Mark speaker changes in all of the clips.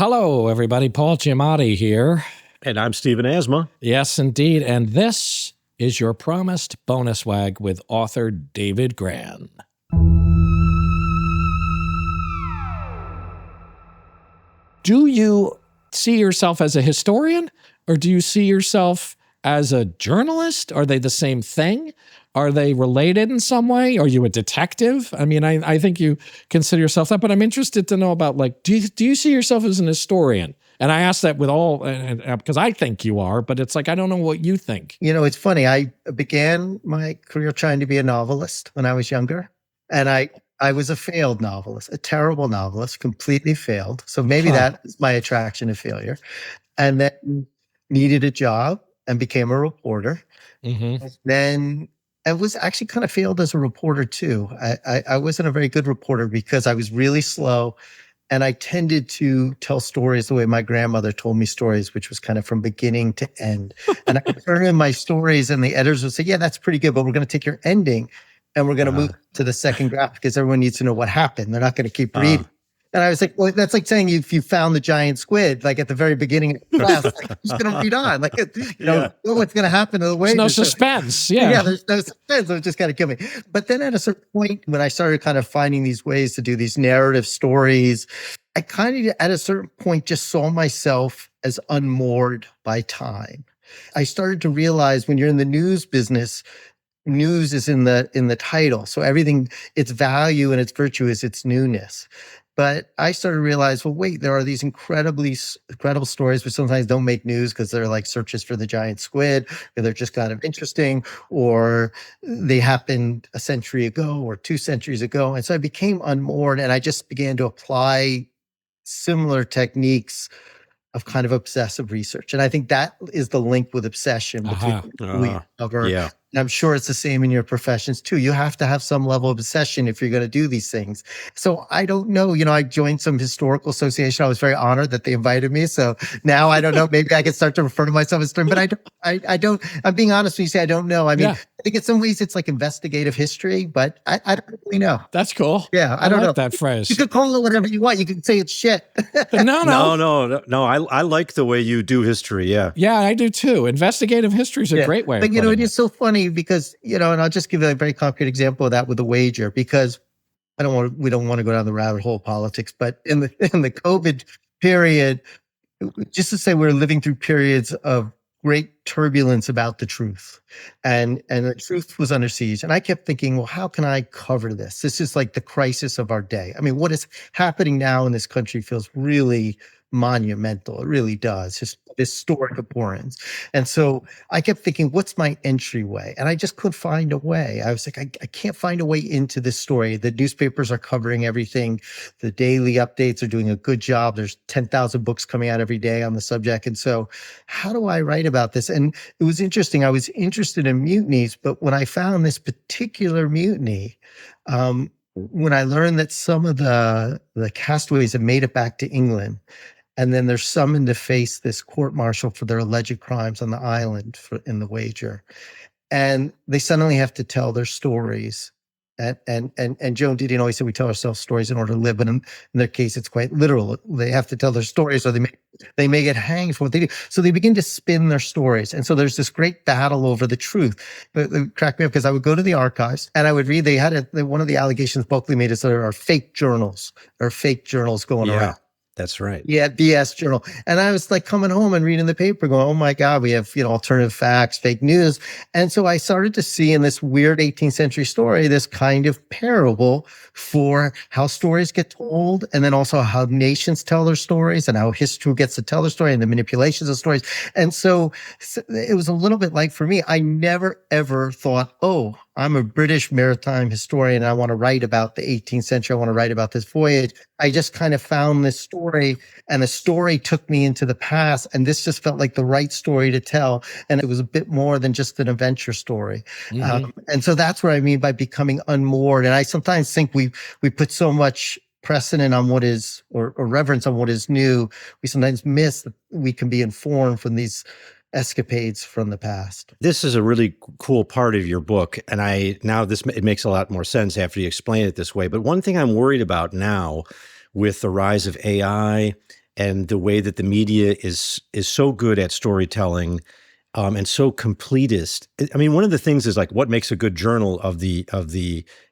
Speaker 1: Hello, everybody. Paul Giamatti here.
Speaker 2: And I'm Stephen Asma.
Speaker 1: Yes, indeed. And this is your promised Bonus-wag with author David Grann. Do you see yourself as a historian, or do you see yourself as a journalist? Are they the same thing? Are they related in some way? Are you a detective? I mean, I think you consider yourself that, but I'm interested to know about, like, do you see yourself as an historian? And I ask that with all, because I think you are, but it's like, I don't know what you think.
Speaker 3: You know, it's funny. I began my career trying to be a novelist when I was younger. And I was a failed novelist, a terrible novelist, completely failed. So maybe that is my attraction to failure. And then needed a job and became a reporter.
Speaker 1: Mm-hmm.
Speaker 3: Then I was actually kind of failed as a reporter too. I wasn't a very good reporter because I was really slow. And I tended to tell stories the way my grandmother told me stories, which was kind of from beginning to end. And I would turn in my stories and the editors would say, yeah, that's pretty good, but we're going to take your ending and we're going to move to the second graph because everyone needs to know what happened. They're not going to keep reading. And I was like, well, that's like saying if you found the giant squid, like at the very beginning of the class, like, who's going to read on? Like, know what's going to happen to the way.
Speaker 1: There's no suspense.
Speaker 3: There's no suspense. So it just kind of killed me. But then at a certain point, when I started kind of finding these ways to do these narrative stories, I kind of, at a certain point, just saw myself as unmoored by time. I started to realize when you're in the news business, news is in the title. So everything, its value and its virtue is its newness. But I started to realize, well, wait, there are these incredible stories which sometimes don't make news because they're like searches for the giant squid, or they're just kind of interesting, or they happened a century ago or 2 centuries ago. And so I became unmoored and I just began to apply similar techniques of kind of obsessive research. And I think that is the link with obsession between we cover.
Speaker 2: Yeah.
Speaker 3: And I'm sure it's the same in your professions too. You have to have some level of obsession if you're going to do these things. So I don't know, I joined some historical association. I was very honored that they invited me. So now I don't know, maybe I can start to refer to myself as historian, but I don't, I'm being honest when you say I don't know. I mean, I think in some ways it's like investigative history, but I don't really know.
Speaker 1: That's cool.
Speaker 3: Yeah. I don't
Speaker 1: like
Speaker 3: know
Speaker 1: that phrase.
Speaker 3: You could call it whatever you want. You can say it's shit.
Speaker 1: No.
Speaker 2: I like the way you do history. Yeah.
Speaker 1: Yeah, I do too. Investigative history is a great way.
Speaker 3: But it is so funny because, and I'll just give a very concrete example of that with the wager, because we don't want to go down the rabbit hole of politics, but in the COVID period, just to say we're living through periods of great turbulence about the truth, and the truth was under siege. And I kept thinking, well, how can I cover this? This is like the crisis of our day. I mean, what is happening now in this country feels really monumental. It really does. Just historic abhorrence. And so I kept thinking, what's my entryway? And I just couldn't find a way. I was like, I can't find a way into this story. The newspapers are covering everything. The daily updates are doing a good job. There's 10,000 books coming out every day on the subject. And so how do I write about this? And it was interesting. I was interested in mutinies, but when I found this particular mutiny, when I learned that some of the castaways had made it back to England, and then they're summoned to face this court-martial for their alleged crimes on the island in the wager. And they suddenly have to tell their stories. And Joan Didion always said we tell ourselves stories in order to live, but in their case, it's quite literal. They have to tell their stories or they may get hanged for what they do. So they begin to spin their stories. And so there's this great battle over the truth. But it cracked me up because I would go to the archives and I would read, one of the allegations Buckley made is there are fake journals. There are fake journals going around.
Speaker 2: That's right.
Speaker 3: Yeah, BS journal. And I was like coming home and reading the paper going, oh my God, we have, alternative facts, fake news. And so I started to see in this weird 18th century story, this kind of parable for how stories get told, and then also how nations tell their stories and how history gets to tell their story and the manipulations of stories. And so it was a little bit like, for me, I never, ever thought, oh, I'm a British maritime historian. I want to write about the 18th century. I want to write about this voyage. I just kind of found this story, and the story took me into the past. And this just felt like the right story to tell. And it was a bit more than just an adventure story. Mm-hmm. And so that's what I mean by becoming unmoored. And I sometimes think we put so much precedent on what is, or reverence on what is new. We sometimes miss that we can be informed from these escapades from the past.
Speaker 2: This is a really cool part of your book, and it makes a lot more sense after you explain it this way. But one thing I'm worried about now with the rise of AI and the way that the media is so good at storytelling, and so completist. I mean, one of the things is like, what makes a good journal of the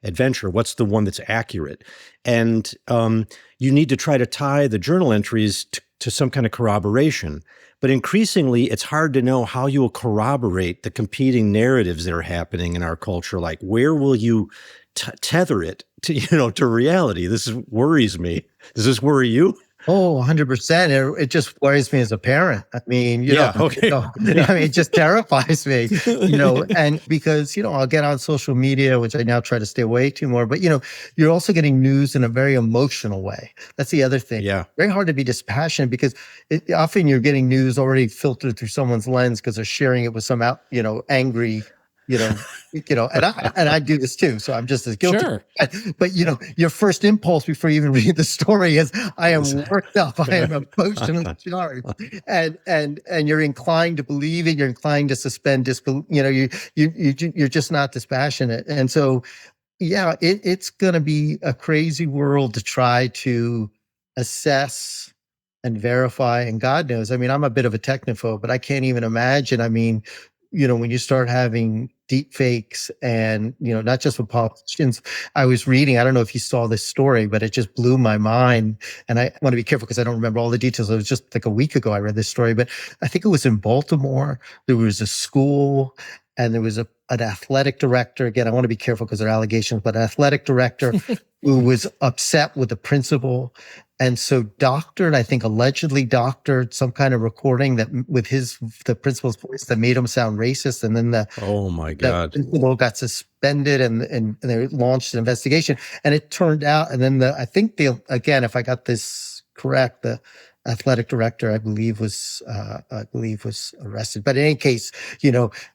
Speaker 2: adventure? What's the one that's accurate? And you need to try to tie the journal entries to some kind of corroboration. But increasingly, it's hard to know how you will corroborate the competing narratives that are happening in our culture. Like, where will you tether it to reality? This worries me. Does this worry you?
Speaker 3: Oh, 100%. It just worries me as a parent. I mean,
Speaker 2: Okay.
Speaker 3: I mean, it just terrifies me, and because, I'll get on social media, which I now try to stay away too more, but, you're also getting news in a very emotional way. That's the other thing.
Speaker 2: Yeah.
Speaker 3: Very hard to be dispassionate because often you're getting news already filtered through someone's lens because they're sharing it with some angry, and I do this too, so I'm just as guilty.
Speaker 1: Sure.
Speaker 3: But your first impulse before you even read the story is, I am worked up, I am emotionally charged, and you're inclined to believe it. You're inclined to suspend disbelief. You're just not dispassionate, and so it's going to be a crazy world to try to assess and verify. And God knows, I mean, I'm a bit of a technophobe, but I can't even imagine. I mean, when you start having deep fakes and, not just with politicians. I was reading, I don't know if you saw this story, but it just blew my mind. And I want to be careful because I don't remember all the details. It was just like a week ago I read this story, but I think it was in Baltimore. There was a school and there was an athletic director. Again, I want to be careful because they're allegations, but an athletic director who was upset with the principal. And so I think allegedly doctored some kind of recording that with the principal's voice that made him sound racist. And then
Speaker 2: oh my God,
Speaker 3: the principal got suspended and they launched an investigation. And it turned out, and then again, if I got this correct, the athletic director, I believe was arrested. But in any case,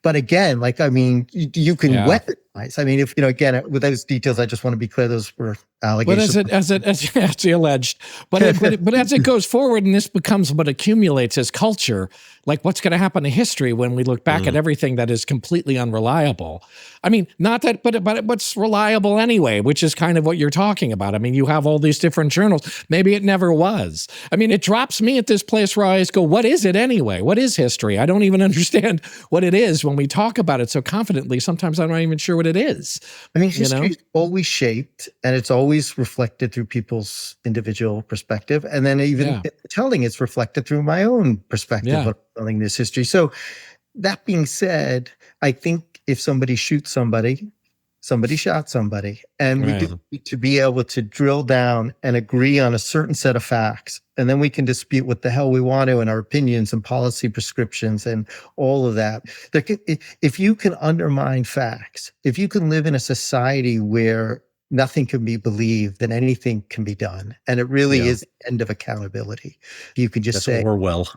Speaker 3: but again, like, I mean, you can weaponize. I mean, if, again, with those details, I just want to be clear, those were allegations.
Speaker 1: But as he alleged, but as it goes forward and this becomes what accumulates as culture, like what's going to happen to history when we look back at everything that is completely unreliable? I mean, not that, but what's reliable anyway, which is kind of what you're talking about. I mean, you have all these different journals. Maybe it never was. I mean, it drops me at this place where I always go, what is it anyway? What is history? I don't even understand what it is when we talk about it so confidently. Sometimes I'm not even sure what it is.
Speaker 3: I mean, history is always shaped and it's always reflected through people's individual perspective. And then even telling it's reflected through my own perspective of telling this history. So that being said, I think if somebody shoots somebody shot somebody. And we do need to be able to drill down and agree on a certain set of facts. And then we can dispute what the hell we want to in our opinions and policy prescriptions and all of that. If you can undermine facts, if you can live in a society where nothing can be believed, then anything can be done. And it really is the end of accountability. You could just say
Speaker 2: Orwell.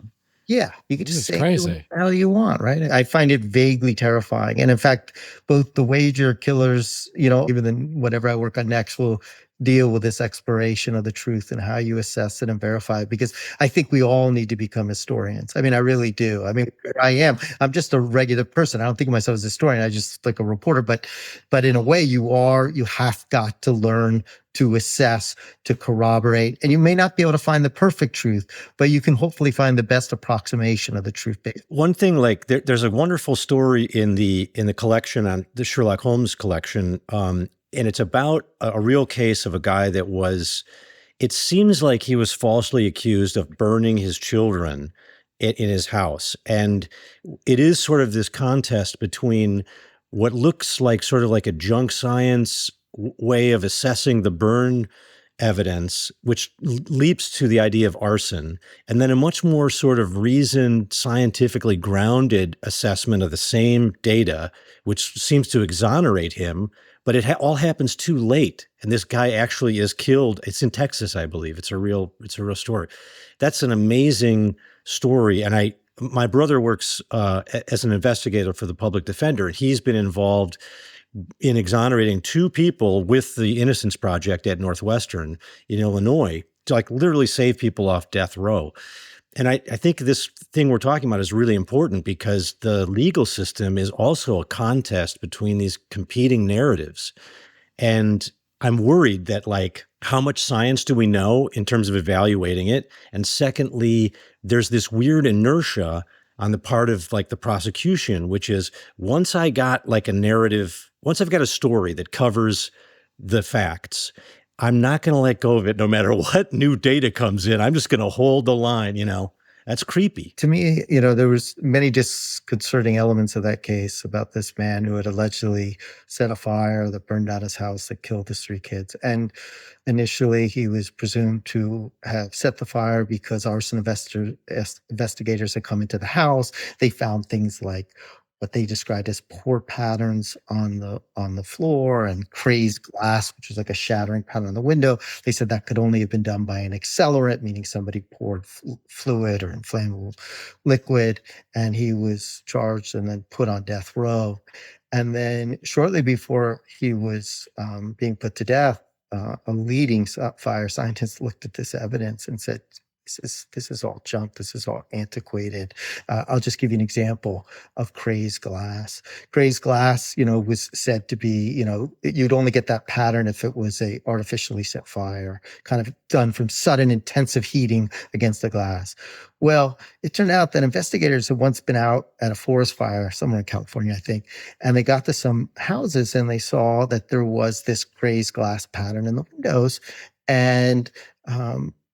Speaker 3: Yeah, you could just say
Speaker 1: crazy.
Speaker 3: what the hell you want, right? I find it vaguely terrifying. And in fact, both the wager killers, even then whatever I work on next will deal with this exploration of the truth and how you assess it and verify it, because I think we all need to become historians. I mean, I really do. I mean, I'm just a regular person. I don't think of myself as a historian. I just like a reporter, but in a way you have got to learn to assess, to corroborate, and you may not be able to find the perfect truth, but you can hopefully find the best approximation of the truth.
Speaker 2: One thing, like there's a wonderful story in the collection, on the Sherlock Holmes collection, and it's about a real case of a guy that it seems like he was falsely accused of burning his children in his house. And it is sort of this contest between what looks like sort of like a junk science way of assessing the burn evidence, which leaps to the idea of arson, and then a much more sort of reasoned, scientifically grounded assessment of the same data, which seems to exonerate him, but it all happens too late. And this guy actually is killed. It's in Texas, I believe. It's a real story. That's an amazing story. And my brother works as an investigator for the public defender, and he's been involved in exonerating 2 people with the Innocence Project at Northwestern in Illinois to like literally save people off death row. And I think this thing we're talking about is really important because the legal system is also a contest between these competing narratives. And I'm worried that like, how much science do we know in terms of evaluating it? And secondly, there's this weird inertia on the part of like the prosecution, which is once I got like a narrative, once I've got a story that covers the facts, I'm not going to let go of it no matter what new data comes in. I'm just going to hold the line, you know. That's creepy.
Speaker 3: To me, there was many disconcerting elements of that case about this man who had allegedly set a fire that burned down his house that killed his 3 kids. And initially, he was presumed to have set the fire because arson investigators had come into the house. They found things like what they described as pour patterns on the floor and crazed glass, which was like a shattering pattern on the window. They said that could only have been done by an accelerant, meaning somebody poured fluid or inflammable liquid, and he was charged and then put on death row. And then shortly before he was being put to death, a leading fire scientist looked at this evidence and said, this is all junk. This is all antiquated. I'll just give you an example of crazed glass. Crazed glass, was said to be, you'd only get that pattern if it was a artificially set fire, kind of done from sudden intensive heating against the glass. Well, it turned out that investigators had once been out at a forest fire somewhere in California, I think, and they got to some houses and they saw that there was this crazed glass pattern in the windows, and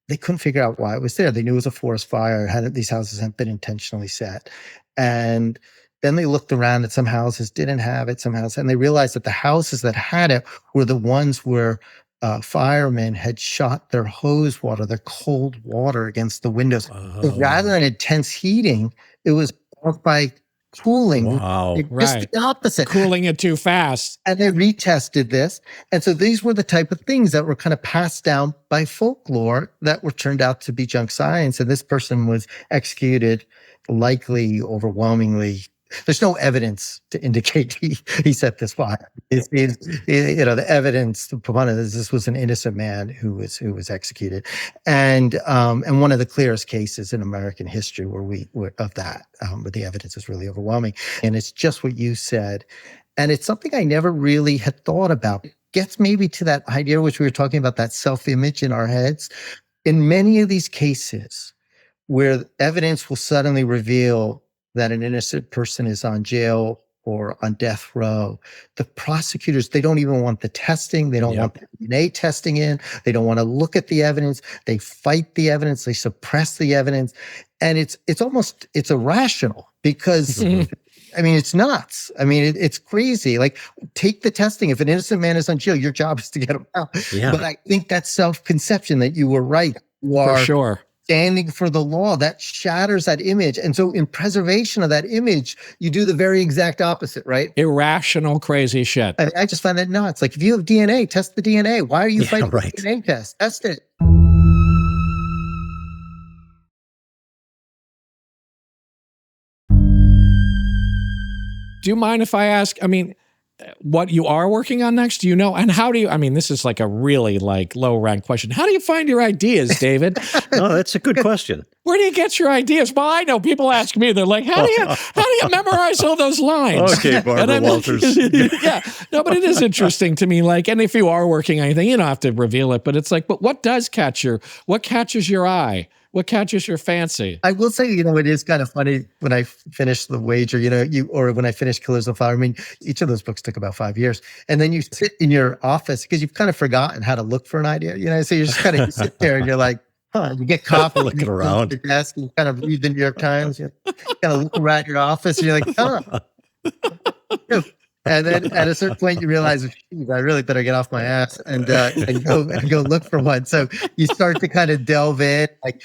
Speaker 3: they couldn't figure out why it was there. They knew it was a forest fire. These houses hadn't been intentionally set. And then they looked around at some houses, didn't have it, some houses, and they realized that the houses that had it were the ones where firemen had shot their hose water, their cold water against the windows.
Speaker 2: Oh.
Speaker 3: So rather than intense heating, it was caused by cooling.
Speaker 2: Wow.
Speaker 3: Just the opposite.
Speaker 1: Cooling it too fast.
Speaker 3: And they retested this. And so these were the type of things that were kind of passed down by folklore that were turned out to be junk science. And this person was executed likely overwhelmingly. There's no evidence to indicate he set this fire. The evidence proponent is this was an innocent man who was executed, and one of the clearest cases in American history where the evidence is really overwhelming. And it's just what you said, and it's something I never really had thought about. It gets maybe to that idea which we were talking about, that self-image in our heads. In many of these cases, where evidence will suddenly reveal that an innocent person is on jail or on death row, the prosecutors, they don't even want the testing. They don't want the DNA testing in. They don't want to look at the evidence. They fight the evidence. They suppress the evidence. And it's irrational because, it's nuts. It's crazy. Like, take the testing. If an innocent man is on jail, your job is to get him out.
Speaker 2: Yeah.
Speaker 3: But I think that self-conception that you were right. You are
Speaker 1: For sure.
Speaker 3: standing for the law, that shatters that image. And so in preservation of that image, you do the very exact opposite, right?
Speaker 1: Irrational, crazy shit.
Speaker 3: I just find that nuts. Like, if you have DNA, test the DNA. Why are you fighting the DNA test? Test it.
Speaker 1: Do you mind if I ask, what you are working on next? Do you know? And how do you, this is like a really low rank question. How do you find your ideas, David?
Speaker 2: No, that's a good question.
Speaker 1: Where do you get your ideas? Well, I know people ask me, they're like, how do you memorize all those lines?
Speaker 2: Okay, Barbara Walters.
Speaker 1: Yeah. No, but it is interesting to me. And if you are working on anything, you don't have to reveal it, but it's like, but what catches your eye? What catches your fancy?
Speaker 3: I will say, it is kind of funny when I finished The Wager, or when I finished Killers of Flower. Each of those books took about 5 years. And then you sit in your office because you've kind of forgotten how to look for an idea, so you just kind of sit there and you're like, you get coffee,
Speaker 2: looking around
Speaker 3: your desk, and you kind of read the New York Times, you kind of look around your office and you're like, And then at a certain point, you realize, I really better get off my ass and go look for one. So you start to kind of delve in. Like,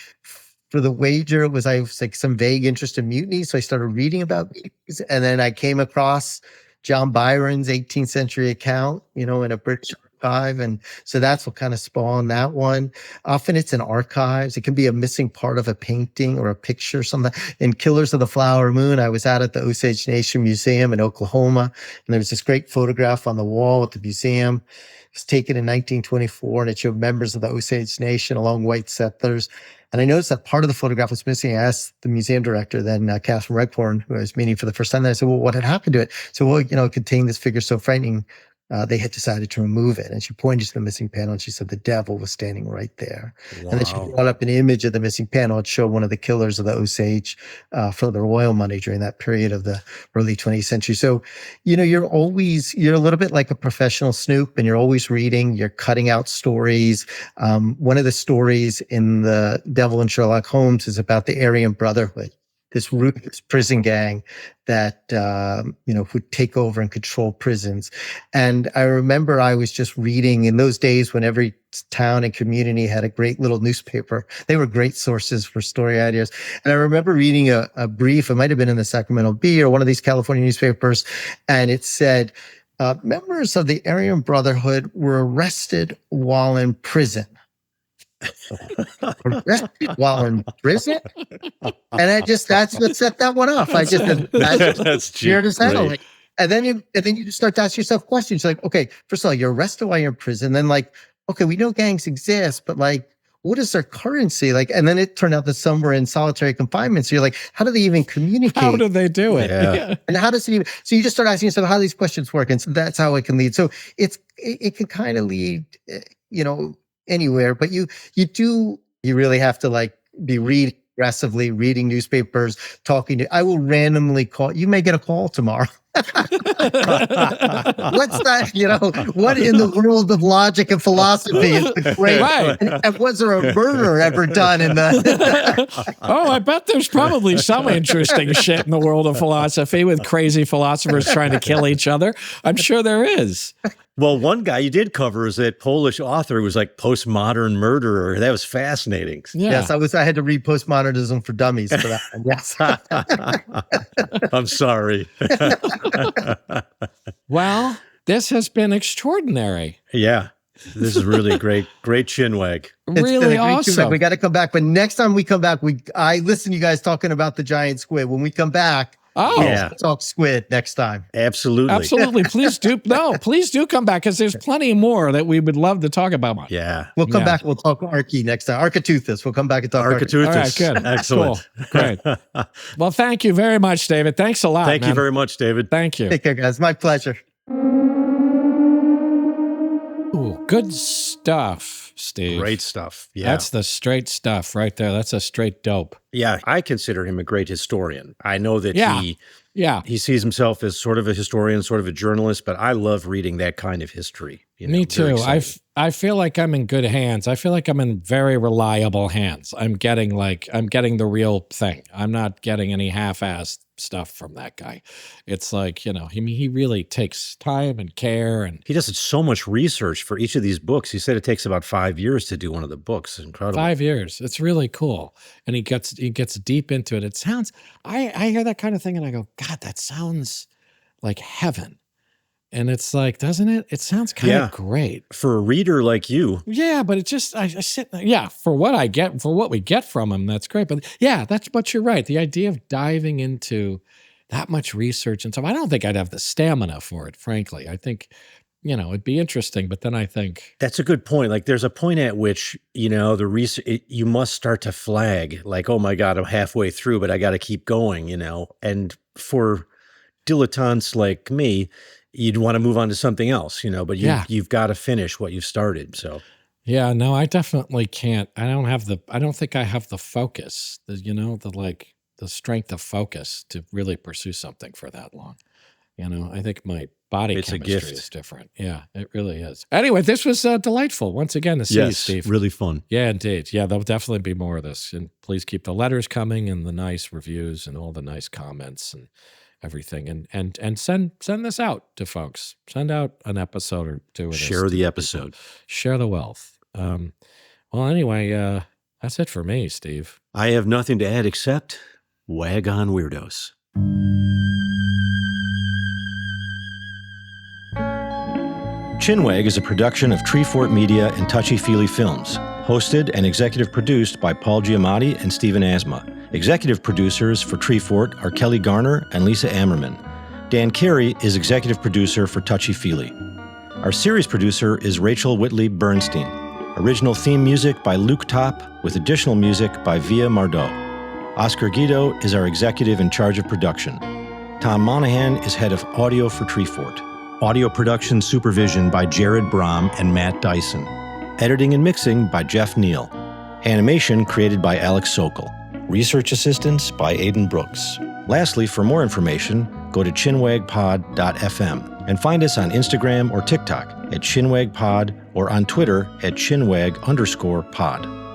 Speaker 3: for The Wager, I was like some vague interest in mutiny. So I started reading about mutinies. And then I came across John Byron's 18th century account, in a British archive. And so that's what kind of spawned that one. Often it's in archives. It can be a missing part of a painting or a picture or something. In Killers of the Flower Moon, I was out at the Osage Nation Museum in Oklahoma. And there was this great photograph on the wall at the museum. It was taken in 1924, and it showed members of the Osage Nation along white settlers. And I noticed that part of the photograph was missing. I asked the museum director, then Catherine Redcorn, who I was meeting for the first time, and I said, well, what had happened to it? So, it contained this figure so frightening they had decided to remove it. And she pointed to the missing panel and she said the devil was standing right there.
Speaker 2: Wow.
Speaker 3: And then she brought up an image of the missing panel. It showed one of the killers of the Osage for the royal money during that period of the early 20th century. So, you're a little bit like a professional snoop, and you're always reading, you're cutting out stories. One of the stories in The Devil and Sherlock Holmes is about the Aryan Brotherhood, this ruthless prison gang that, would take over and control prisons. And I remember I was just reading in those days when every town and community had a great little newspaper. They were great sources for story ideas. And I remember reading a brief, it might have been in the Sacramento Bee or one of these California newspapers, and it said, members of the Aryan Brotherhood were arrested while in prison. Arrested while in prison? And that's what set that one off. That's weird as hell. Like, and then you just start to ask yourself questions like, okay, first of all, you're arrested while you're in prison. Then like, okay, we know gangs exist, but like, what is their currency? Like, and then it turned out that some were in solitary confinement. So you're like, how do they even communicate?
Speaker 1: How do they do it?
Speaker 2: Yeah.
Speaker 3: And how does it even, so you just start asking yourself how do these questions work? And so that's how it can lead. So it can kind of lead, anywhere, but you really have to like be reading aggressively, reading newspapers, talking to, I will randomly call, you may get a call tomorrow. What's that? What in the world of logic and philosophy is the great?
Speaker 1: Right.
Speaker 3: And was there a murder ever done in the?
Speaker 1: Oh, I bet there's probably some interesting shit in the world of philosophy with crazy philosophers trying to kill each other. I'm sure there is.
Speaker 2: Well, one guy you did cover is that Polish author who was like postmodern murderer. That was fascinating.
Speaker 1: Yeah.
Speaker 3: Yes, I had to read Postmodernism for Dummies for that one. Yes.
Speaker 2: I'm sorry.
Speaker 1: Well, this has been extraordinary.
Speaker 2: Yeah. This is really great. Great Chinwag.
Speaker 1: Really awesome.
Speaker 3: We got to come back. But next time we come back, I listen to you guys talking about the giant squid. When we come back,
Speaker 2: yeah,
Speaker 3: talk squid next time.
Speaker 2: Absolutely.
Speaker 1: Please do come back because there's plenty more that we would love to talk about.
Speaker 2: Yeah.
Speaker 3: We'll come back. We'll talk Archie next time. Architeuthis. We'll come back and talk
Speaker 2: Architeuthis.
Speaker 1: All right, good.
Speaker 2: Excellent.
Speaker 1: Cool. Great. Well, thank you very much, David. Thanks a lot.
Speaker 2: Thank you very much, David.
Speaker 1: Thank you.
Speaker 3: Take care, guys. My pleasure.
Speaker 1: Ooh, good stuff, Steve.
Speaker 2: Great stuff. Yeah.
Speaker 1: That's the straight stuff right there. That's a straight dope.
Speaker 2: Yeah. I consider him a great historian. I know that he sees himself as sort of a historian, sort of a journalist, but I love reading that kind of history.
Speaker 1: Me too. I feel like I'm in good hands. I feel like I'm in very reliable hands. I'm getting the real thing. I'm not getting any half-assed stuff from that guy. It's like, he really takes time and care, and
Speaker 2: he does so much research for each of these books. He said it takes about 5 years to do one of the books. It's incredible.
Speaker 1: 5 years. It's really cool. And he gets deep into it. It sounds, I hear that kind of thing and I go, God, that sounds like heaven. And it's like, doesn't it? It sounds kind of great.
Speaker 2: For a reader like you.
Speaker 1: Yeah, but it just, I sit, for what we get from him, that's great. But yeah, but you're right. The idea of diving into that much research and stuff, I don't think I'd have the stamina for it, frankly. I think, it'd be interesting, but then I think.
Speaker 2: That's a good point. Like there's a point at which, the research, you must start to flag like, oh my God, I'm halfway through, but I got to keep going, and for dilettantes like me, you'd want to move on to something else, but you've got to finish what you've started. So,
Speaker 1: yeah, no, I definitely can't. I don't think I have the focus, the strength of focus to really pursue something for that long. I think my body chemistry is different. Yeah, it really is. Anyway, this was delightful once again to see you, Steve.
Speaker 2: Really fun.
Speaker 1: Yeah, indeed. Yeah, there'll definitely be more of this. And please keep the letters coming and the nice reviews and all the nice comments and everything, and send this out to folks. Send out an episode or two of this.
Speaker 2: Share the episode.
Speaker 1: Share the wealth. Well, anyway, that's it for me, Steve.
Speaker 2: I have nothing to add except wag on weirdos. Chinwag is a production of Treefort Media and Touchy Feely Films, hosted and executive produced by Paul Giamatti and Stephen Asma. Executive producers for Treefort are Kelly Garner and Lisa Ammerman. Dan Carey is executive producer for Touchy Feely. Our series producer is Rachel Whitley Bernstein. Original theme music by Luke Topp, with additional music by Via Mardot. Oscar Guido is our executive in charge of production. Tom Monahan is head of audio for Treefort. Audio production supervision by Jared Brom and Matt Dyson. Editing and mixing by Jeff Neal. Animation created by Alex Sokol. Research assistance by Aidan Brooks. Lastly, for more information, go to chinwagpod.fm and find us on Instagram or TikTok at chinwagpod or on Twitter at chinwag_pod.